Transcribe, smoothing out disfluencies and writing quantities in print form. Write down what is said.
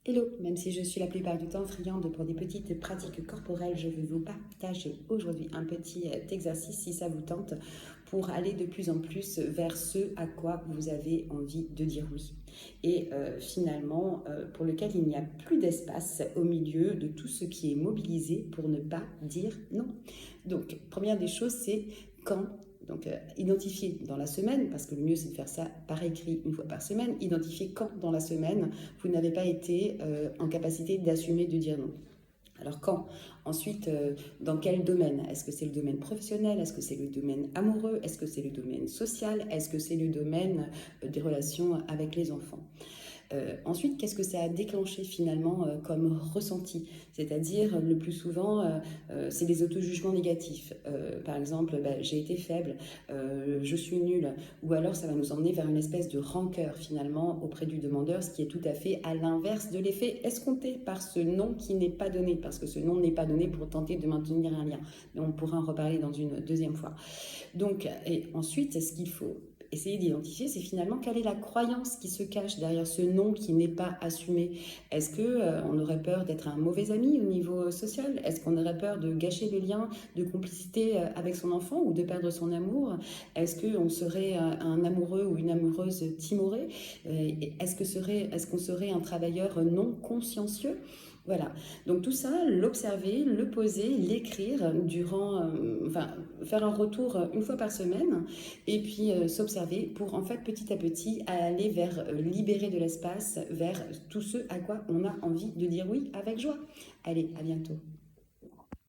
Hello, même si je suis la plupart du temps friande pour des petites pratiques corporelles, je vais vous partager aujourd'hui un petit exercice si ça vous tente pour aller de plus en plus vers ce à quoi vous avez envie de dire oui. Et finalement, pour lequel il n'y a plus d'espace au milieu de tout ce qui est mobilisé pour ne pas dire non. Donc, première des choses, c'est quand. Donc, identifier dans la semaine, parce que le mieux c'est de faire ça par écrit une fois par semaine, identifier quand dans la semaine vous n'avez pas été en capacité d'assumer de dire non. Alors quand? Ensuite, dans quel domaine? Est-ce que c'est le domaine professionnel? Est-ce que c'est le domaine amoureux? Est-ce que c'est le domaine social? Est-ce que c'est le domaine des relations avec les enfants? Ensuite, qu'est-ce que ça a déclenché finalement comme ressenti? C'est-à-dire, le plus souvent, c'est des auto-jugements négatifs. Par exemple, j'ai été faible, je suis nulle. Ou alors, ça va nous emmener vers une espèce de rancœur finalement auprès du demandeur, ce qui est tout à fait à l'inverse de l'effet escompté par ce non qui n'est pas donné. Parce que ce non n'est pas donné pour tenter de maintenir un lien. Mais on pourra en reparler dans une deuxième fois. Donc, et ensuite, ce qu'il faut essayer d'identifier, c'est finalement quelle est la croyance qui se cache derrière ce non qui n'est pas assumé. Est-ce qu'on aurait peur d'être un mauvais ami au niveau social? Est-ce qu'on aurait peur de gâcher le lien de complicité avec son enfant ou de perdre son amour? Est-ce qu'on serait un amoureux ou une amoureuse timorée? Est-ce qu'on serait un travailleur non consciencieux? Voilà, donc tout ça, l'observer, le poser, l'écrire durant, faire un retour une fois par semaine et puis s'observer pour en fait petit à petit aller vers libérer de l'espace vers tout ce à quoi on a envie de dire oui avec joie. Allez, à bientôt.